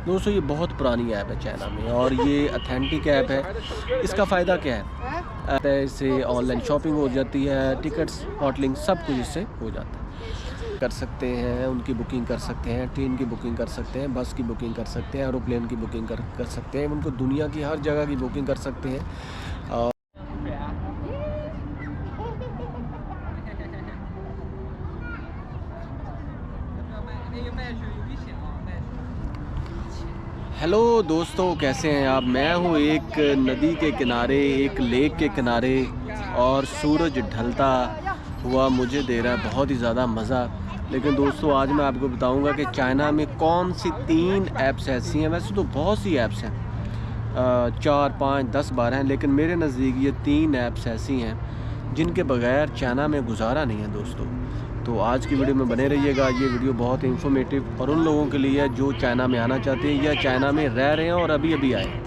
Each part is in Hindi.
दोस्तों ये बहुत पुरानी ऐप है चाइना में और ये अथेंटिक ऐप है। इसका फ़ायदा क्या है? इससे ऑनलाइन शॉपिंग हो जाती है, टिकट्स, होटलिंग सब कुछ इससे हो जाता है। कर सकते हैं, उनकी बुकिंग कर सकते हैं, ट्रेन की बुकिंग कर सकते हैं, बस की बुकिंग कर सकते हैं, एरोप्लेन की बुकिंग कर सकते हैं, उनको दुनिया की हर जगह की बुकिंग कर सकते हैं। और हेलो दोस्तों, कैसे हैं आप? मैं हूँ एक नदी के किनारे, एक लेक के किनारे और सूरज ढलता हुआ मुझे दे रहा है बहुत ही ज़्यादा मज़ा। लेकिन दोस्तों आज मैं आपको बताऊंगा कि चाइना में कौन सी 3 ऐप्स ऐसी हैं। वैसे तो बहुत सी ऐप्स हैं, 4, 5, 10, 12 हैं, लेकिन मेरे नज़दीक ये 3 ऐप्स ऐसी हैं जिनके बगैर चाइना में गुजारा नहीं है दोस्तों। तो आज की वीडियो में बने रहिएगा। ये वीडियो बहुत इंफॉर्मेटिव और उन लोगों के लिए है जो चाइना में आना चाहते हैं या चाइना में रह रहे हैं और अभी अभी आए।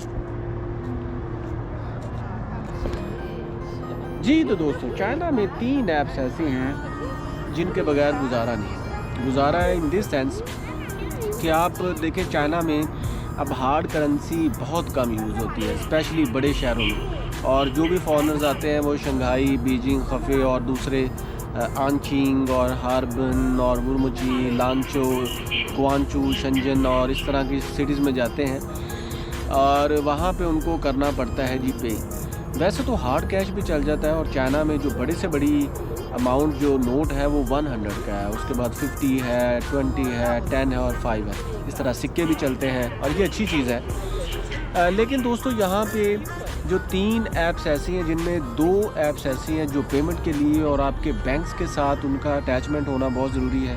जी तो दोस्तों, चाइना में 3 ऐप्स ऐसी हैं जिनके बगैर गुजारा नहीं है। गुजारा है इन दिस सेंस कि आप देखें चाइना में अब हार्ड करेंसी बहुत कम यूज़ होती है, स्पेशली बड़े शहरों में। और जो भी फॉरेनर्स आते हैं वो शंघाई, बीजिंग, खफे और दूसरे आंचिंग और हार्बन और वुरमुची, लांचो, गुआंचू, शंजन और इस तरह की सिटीज़ में जाते हैं और वहाँ पे उनको करना पड़ता है जी पे। वैसे तो हार्ड कैश भी चल जाता है और चाइना में जो बड़ी से बड़ी अमाउंट जो नोट है वो 100 का है, उसके बाद 50 है, 20 है, 10 है और 5 है। इस तरह सिक्के भी चलते हैं और ये अच्छी चीज़ है। लेकिन दोस्तों यहाँ पे जो 3 ऐप्स ऐसी हैं जिनमें 2 ऐप्स ऐसी हैं जो पेमेंट के लिए और आपके बैंक्स के साथ उनका अटैचमेंट होना बहुत ज़रूरी है।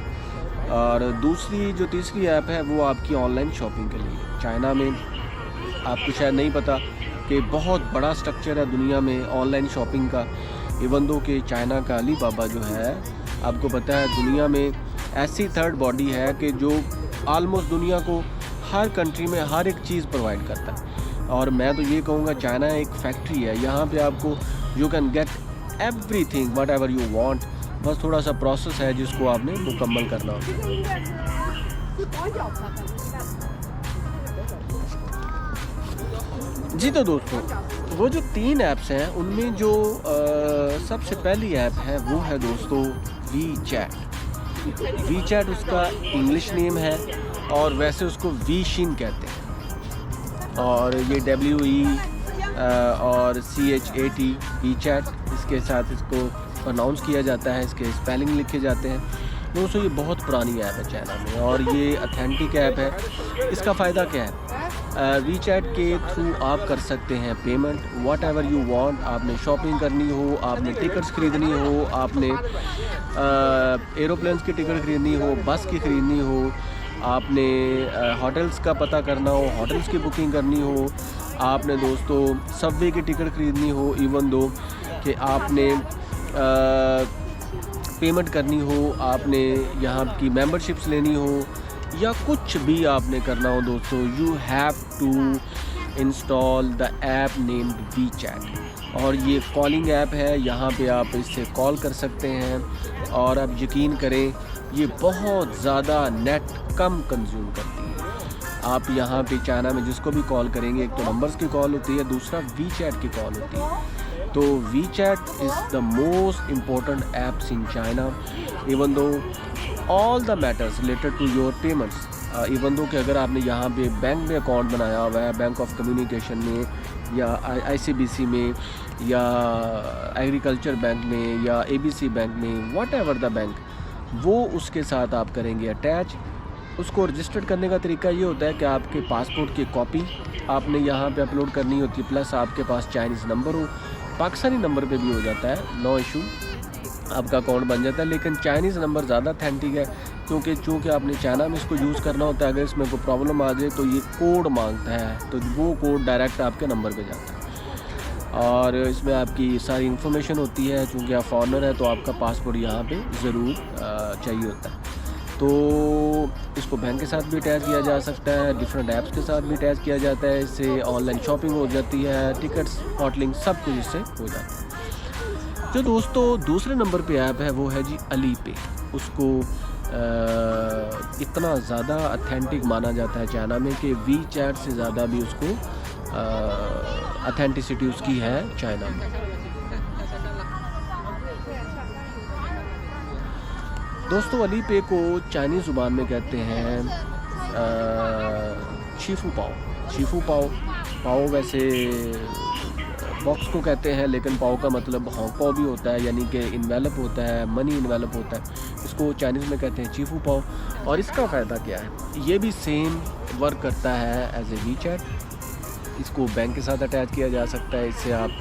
और दूसरी जो तीसरी ऐप है वो आपकी ऑनलाइन शॉपिंग के लिए। चाइना में आपको शायद नहीं पता कि बहुत बड़ा स्ट्रक्चर है दुनिया में ऑनलाइन शॉपिंग का। इवन दो कि चाइना का अलीबाबा जो है, आपको पता है दुनिया में ऐसी थर्ड बॉडी है कि जो आलमोस्ट दुनिया को हर कंट्री में हर एक चीज़ प्रोवाइड करता है। और मैं तो ये कहूँगा चाइना एक फैक्ट्री है, यहाँ पे आपको you can get everything what ever you want. बस थोड़ा सा प्रोसेस है जिसको आपने मुकम्मल करना होता है। जी तो दोस्तों, वो जो 3 ऐप्स हैं उनमें जो सबसे पहली ऐप है वो है दोस्तों वी चैट। वी चैट उसका इंग्लिश नेम है और वैसे उसको वी शिन कहते हैं और ये WE और CHAT वी चैट इसके साथ इसको प्रोनाउंस किया जाता है, इसके स्पेलिंग लिखे जाते हैं। दोस्तों ये बहुत पुरानी ऐप है चाइना में और ये अथेंटिक ऐप है। इसका फ़ायदा क्या है? वी चैट के थ्रू आप कर सकते हैं payment what ever you want. आपने शॉपिंग करनी हो, आपने टिकट्स ख़रीदनी हो, आपने एरोप्लेन्स की टिकट ख़रीदनी हो, बस की ख़रीदनी हो, आपने होटल्स का पता करना हो, होटल्स की बुकिंग करनी हो, आपने दोस्तों सबवे की टिकट ख़रीदनी हो, इवन दो कि आपने पेमेंट करनी हो, आपने यहाँ की मेंबरशिप्स लेनी हो या कुछ भी आपने करना हो दोस्तों, you have to install the app named WeChat. और ये कॉलिंग ऐप है, यहाँ पे आप इससे कॉल कर सकते हैं और आप यकीन करें ये बहुत ज़्यादा नेट कम कंज्यूम करती है। आप यहाँ पे चाइना में जिसको भी कॉल करेंगे, एक तो नंबर्स की कॉल होती है, दूसरा वी चैट की कॉल होती है। तो WeChat is the most important apps in China. Even though all the matters related to your payments, even though कि अगर आपने यहाँ पे बैंक में अकाउंट बनाया हुआ है, बैंक ऑफ कम्युनिकेशन में या ICBC में या एग्रीकल्चर बैंक में या ABC बैंक में, वॉट एवर द बैंक, वो उसके साथ आप करेंगे अटैच। उसको रजिस्टर्ड करने का तरीका ये होता है कि आपके पासपोर्ट की कॉपी आपने यहाँ पे अपलोड करनी होती है, प्लस आपके पास चाइनीज़ नंबर हो। पाकिस्तानी नंबर पे भी हो जाता है, नो इशू, आपका अकाउंट बन जाता है। लेकिन चाइनीज़ नंबर ज़्यादा अथेंटिक है क्योंकि आपने चाइना में इसको यूज़ करना होता है। अगर इसमें कोई प्रॉब्लम आ जाए तो ये कोड मांगता है, तो वो कोड डायरेक्ट आपके नंबर पे जाता है और इसमें आपकी सारी इन्फॉर्मेशन होती है। चूँकि आप फॉरेनर है तो आपका पासपोर्ट यहाँ पे ज़रूर चाहिए होता है। तो इसको बैंक के साथ भी अटैच किया जा सकता है, डिफरेंट ऐप्स के साथ भी अटैच किया जाता है। इससे ऑनलाइन शॉपिंग हो जाती है, टिकट्स, होटलिंग सब कुछ इससे हो जाता है। जो दोस्तों दूसरे नंबर पे ऐप है वो है जी अली पे। उसको इतना ज़्यादा अथेंटिक माना जाता है चाइना में कि वी चैट से ज़्यादा भी उसको अथेंटिसिटी उसकी है चाइना में। दोस्तों अलीपे को चाइनीज़ ज़ुबान में कहते हैं शीफू पाओ। शीफू पाओ, पाओ वैसे बॉक्स को कहते हैं, लेकिन पाओ का मतलब होंग पाओ भी होता है, यानी कि इन्वेलप होता है, मनी इन्वेलप होता है। इसको चाइनीज़ में कहते हैं चीफू पाओ। और इसका फ़ायदा क्या है, ये भी सेम वर्क करता है एज ए वी चैट। इसको बैंक के साथ अटैच किया जा सकता है। इससे आप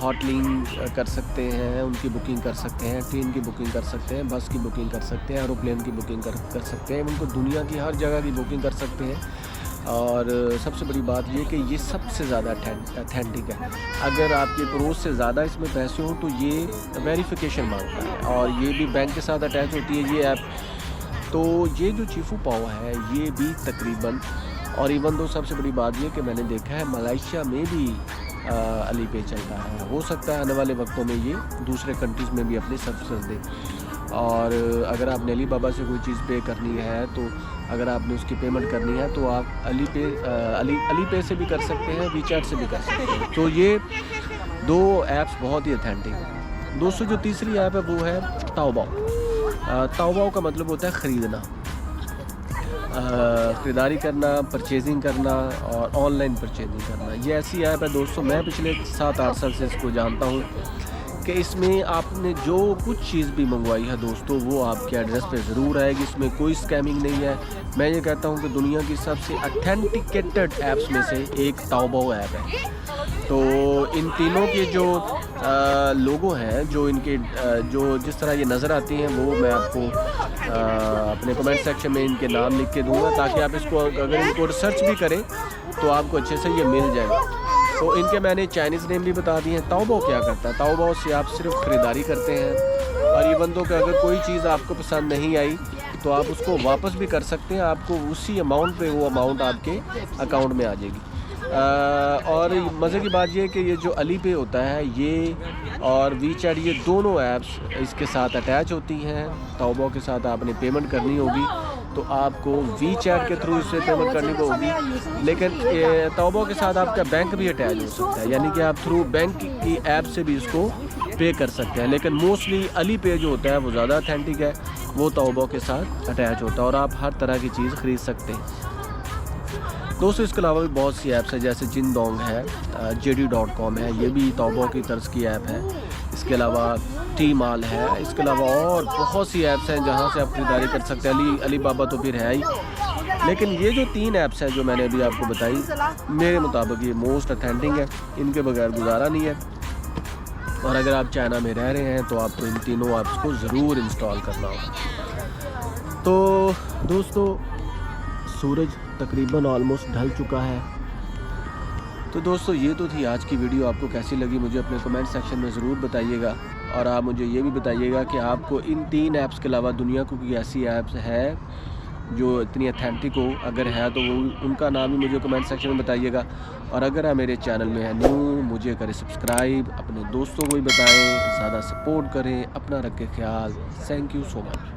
हॉटलिंग कर सकते हैं, उनकी बुकिंग कर सकते हैं, ट्रेन की बुकिंग कर सकते हैं, बस की बुकिंग कर सकते हैं, एरोप्लेन की बुकिंग कर सकते हैं, उनको दुनिया की हर जगह की बुकिंग कर सकते हैं। और सबसे बड़ी बात ये कि ये सबसे ज़्यादा अथेंटिक है। अगर आपके पड़ोस से ज़्यादा इसमें पैसे हों तो ये वेरिफिकेशन मांगता है, और ये भी बैंक के साथ अटैच होती है ये ऐप। तो ये जो चीफू पाओ है ये भी तकरीबन, और इवन दो सबसे बड़ी बात ये कि मैंने देखा है मलेशिया में भी अलीपे चलता है। हो सकता है आने वाले वक्तों में ये दूसरे कंट्रीज़ में भी अपनी सर्विसेज दे। और अगर आपने अली बाबा से कोई चीज़ पे करनी है, तो अगर आपने उसकी पेमेंट करनी है तो आप अलीपे से भी कर सकते हैं, वी चैट से भी कर सकते हैं। तो ये दो ऐप्स बहुत ही अथेंटिक हैं। दोस्तों जो तीसरी ऐप है वो है ताओबाओ। ताओबाओ का मतलब होता है ख़रीदना, ख़रीदारी करना, परचेजिंग करना और ऑनलाइन परचेजिंग करना। ये ऐसी ऐप है दोस्तों, मैं पिछले 7-8 साल से इसको जानता हूँ कि इसमें आपने जो कुछ चीज़ भी मंगवाई है दोस्तों वो आपके एड्रेस पे ज़रूर आएगी। इसमें कोई स्कैमिंग नहीं है। मैं ये कहता हूँ कि दुनिया की सबसे अथेंटिकेटेड ऐप्स में से एक ताओबाओ ऐप है। तो इन तीनों के जो लोगो हैं, जो इनके जो जिस तरह ये नज़र आती हैं, वो मैं आपको अपने कमेंट सेक्शन में इनके नाम लिख के दूँगा, ताकि आप इसको अगर इनको रिसर्च भी करें तो आपको अच्छे से ये मिल जाए। तो इनके मैंने चाइनीज़ नेम भी बता दिए हैं। ताओबाओ क्या करता है, ताओबाओ से आप सिर्फ ख़रीदारी करते हैं, और इवन दो कि अगर कोई चीज़ आपको पसंद नहीं आई तो आप उसको वापस भी कर सकते हैं। आपको उसी अमाउंट पे वो अमाउंट आपके अकाउंट में आ जाएगी। और मज़े की बात ये है कि ये जो अलीपे होता है ये और वी चैट, ये दोनों ऐप्स इसके साथ अटैच होती हैं। ताओबाओ के साथ आपने पेमेंट करनी होगी तो आपको वी चैट के थ्रू इससे पेमेंट करनी होगी, लेकिन ताओबाओ के साथ आपका बैंक भी अटैच हो सकता है, यानी कि आप थ्रू बैंक की ऐप से भी इसको पे कर सकते हैं। लेकिन मोस्टली अलीपे जो होता है वो ज़्यादा अथेंटिक है, वो ताओबाओ के साथ अटैच होता है और आप हर तरह की चीज़ ख़रीद सकते हैं। दोस्तों इसके अलावा भी बहुत सी ऐप्स हैं, जैसे जिनडोंग है, JD.com है, ये भी ताओबाओ की तर्ज की ऐप है। इसके अलावा टी-माल है। इसके अलावा और बहुत सी ऐप्स हैं जहाँ से आप खरीदारी कर सकते हैं। अली बाबा तो फिर है ही, लेकिन ये जो 3 ऐप्स हैं जो मैंने अभी आपको बताई, मेरे मुताबिक ये मोस्ट अथेंटिक है, इनके बगैर गुजारा नहीं है। और अगर आप चाइना में रह रहे हैं तो आपको इन तीनों ऐप्स को ज़रूर इंस्टॉल करना होगा। तो दोस्तों सूरज तकरीबन ऑलमोस्ट ढल चुका है। तो दोस्तों ये तो थी आज की वीडियो। आपको कैसी लगी मुझे अपने कमेंट सेक्शन में ज़रूर बताइएगा, और आप मुझे ये भी बताइएगा कि आपको इन 3 ऐप्स के अलावा दुनिया को कोई ऐसी ऐप्स है जो इतनी अथेंटिक हो। अगर है तो वो उनका नाम भी मुझे कमेंट सेक्शन में बताइएगा। और अगर आप मेरे चैनल में हैं न्यू, मुझे करें सब्सक्राइब, अपने दोस्तों को भी बताएं, ज़्यादा सपोर्ट करें, अपना रखें ख्याल। Thank you so much.